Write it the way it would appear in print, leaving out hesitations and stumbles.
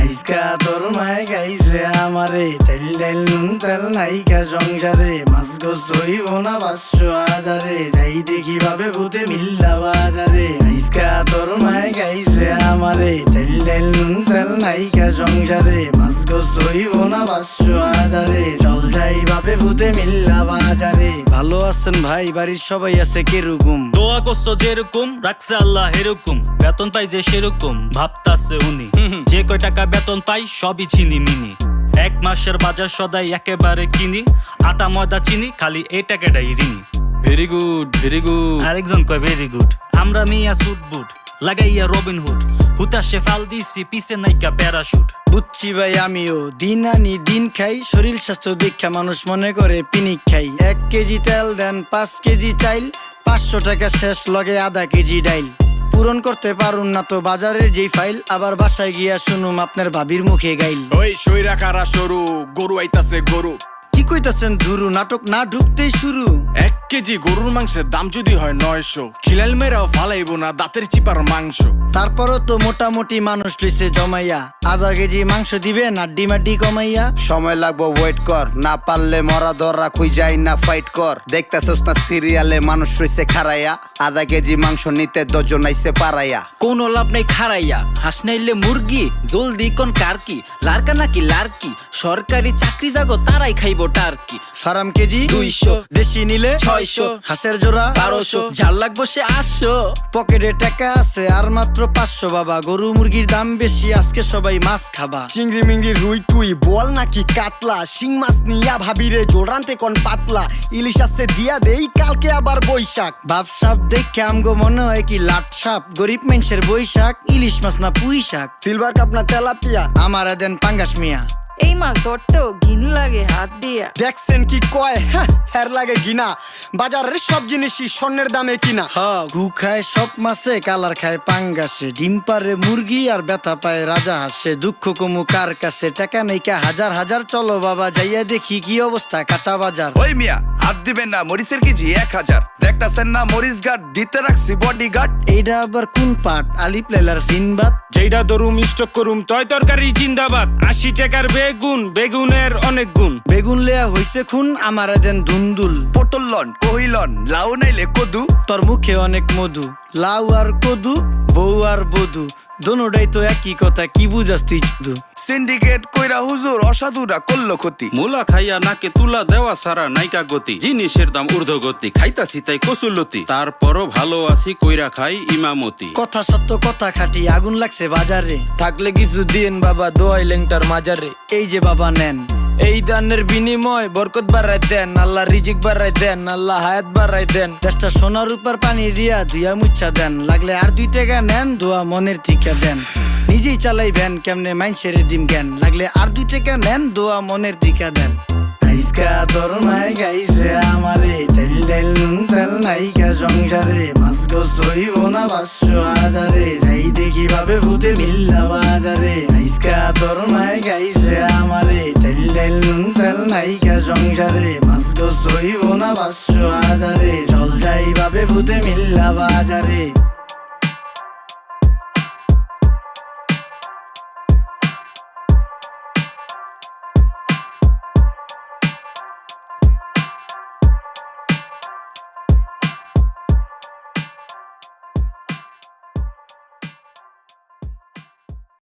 আইসকা তোর মায় গাইছে আমারে তেল তেল নুন তেল নাইকা সংসারে মাছ গোস হইব না 500,000 যাই দেখি ভাবে ভূতে মিল্লা বাজারে আইসকা তোর মায় গাইছে আমারে তেল তেল নুন তেল নাইকা সংসারে মাছ গোস হইব না 500,000 চল যাই ভাবে ভূতে মিল্লা বাজারে। ভালো আছেন ভাই, বাড়ির সবাই আছে কিরকম? দোয়া করছো যেরকম রাখছে আল্লাহ এরকম, বেতন পাই যে সেরকম ভাবতাছে উনি। যে কয় টাকা বেতন পাই সবই চিনি মিনি, 1 মাসের বাজার সদাই একেবারে কিনি, আটা ময়দা চিনি খালি এই টাকাটাই ঋণী। Very good very good. আরেকজন কয় ভেরি গুড। আমরা মিয়া সুট বুট লাগাইয়া রবিন হুড, হুতাশে ফাল দিছি পিছে নাইকা প্যারাশুট। বুঝছি ভাই আমিও দিন আনি দিন খাই, শরীর স্বাস্থ্য দীক্ষা মানুষ মনে করে পিনিক খাই। 1 কেজি তেল দেন 5 কেজি চাইল, 500 টাকা শেষ লগে আধা কেজি ডাইল। পূরণ করতে পারুন না তো বাজারের যেই ফাইল, আবার বাসায় গিয়া শুনুম আপনার ভাবির মুখে গাইল। ওই সইরা কারা সরু গরু আইতাছে গরু। কি কইতাছেন ধুরু, নাটক না ঢুকতেই শুরু। 1 কেজি গরুর মাংসের দাম যদি হয় 900, খিলাল মেরাও ফালাইব না দাঁতের চিপার মাংস। তারপরও তো মোটামুটি মানুষ লইছে জমাইয়া, আধা কেজি মাংস দিবে নাড্ডি মাড্ডি কমাইয়া। সময় লাগবো ওয়েট কর, না পারলে মরা ধরা খুই যাই না ফাইট কর। দেখতাছস না সিরিয়ালে মানুষ রইছে খারাইয়া, আধা কেজি মাংস নিতে 10 জন আইছে পারাইয়া। কোনো লাভ নাই খারাইয়া, হাঁস নাইলে মুরগি, জলদি কোন কার কি লারকা নাকি লারকি, সরকারি চাকরি জাগো তারাই খাইব টার্কি। ফার্ম কেজি 200, দেশি নিলে 600, হাঁসের জোড়া 1200, যার লাগবো সে 800। পকেটে টাকা আছে আর মাত্র 500 বাবা, গরু মুরগির দাম বেশি আজকে সবাই মাছ খাবা। চিংড়ি মিংড়ি রুই টুই বল নাকি কাতলা, শিং মাছ নিয়া ভাবিরে জোর রানতে কোন পাতলা। ইলিশ আসছে দিয়া দেই কালকে আবার বৈশাখ। বাপ সাপ দেখে আমগো মনে হয় কি লাট সাপ, গরিব মানুষের বৈশাখ ইলিশ মাছ না পুঁই শাক। সিলভার কাপ না তেলাপিয়া, আমার দেন পাঙ্গাস মিয়া। এই মাছ ধরতেও ঘিন লাগে হাত দিয়া। দেখছেন কি কয় হের লাগে গিনা, বাজারের সব জিনিসই স্বর্ণের দামে কিনা। হ ঘু খায় সব মাছে, কালার খায় পাঙ্গাসে, ডিম পারে মুরগি আর ব্যথা পায় রাজা হাসে। দুঃখ কমু কার কাছে, টাকা নেইকা হাজার হাজার, চলো বাবা যাইয়া দেখি কি অবস্থা কাঁচা বাজার। ওই মিয়া হাত দিবেন না, মরিচের কেজি 1000। দেখতাছেন না মরিচ গার্ড দিতে রাখছি বডি গার্ড। এইটা আবার কোন পাট, আলিপ লাইলার সিনবাদ? যেইটা দরুম স্টক করুম তয় তরকারি জিন্দাবাদ। 80 টাকার বেগুন, বেগুনের অনেক গুণ। বেগুন লেয়া হইছে খুন, আমার দেন ধুন্দুল। পটল লন কহিলন লাউ নাইলে কদু। তোর মুখে অনেক মধু, লাউ আর কদু, বউ আর বধু, দোনোটাই তো একই কথা, কি বুঝাস তুই শুধু? সিন্ডিকেট কইরা হুজুর অসাধুরা করলো ক্ষতি। মুলা খাইয়া নাকে তুলা দেওয়া সারা নাইকা গতি, জিনিসের দাম ঊর্ধ্বগতি, খাইতাছি তাই কসুলতি, তারপরও ভালো আছি কইরা খাই ইমামতি। কথা সত্য কথা খাটি, আগুন লাগছে বাজারে। থাকলে কিছু দিন বাবা, দোয়াই লেংটার মাজারে। এই যে বাবা নেন, এই দানের বিনিময় বরকত বাড়াই দেন, আল্লাহ রিজিক বাড়াই দেন, আল্লাহ হায়াত বাড়াই দেন। দেশটা সোনার উপর পানি দিয়া ধুইয়া মুচ্ছা দেন, লাগলে আর 2 টাকা নেন, দোয়া মনের ঠিকা দেন। নিজেই চালাই ভ্যান, কেমনে মাইনসেরে দিম জ্ঞান, লাগলে আর 2 টাকা নেন, দোয়া মনের ঠিকা দেন। আইসকা তোর মায় গাইছে আমারে তেল তেল নুন তেল নাইকা সংসারে, মাছ গোস হইব না 500,000 যাই দেখি ভাবে ভূতে মিল্লা বাজারে। আইসকা তোর মায় গাইছে আমারে তেল তেল নুন তেল নাইকা সংসারে, মাছ গোস হইব না 500,000 চল যাই ভাবে ভূতে মিল্লা বাজারে।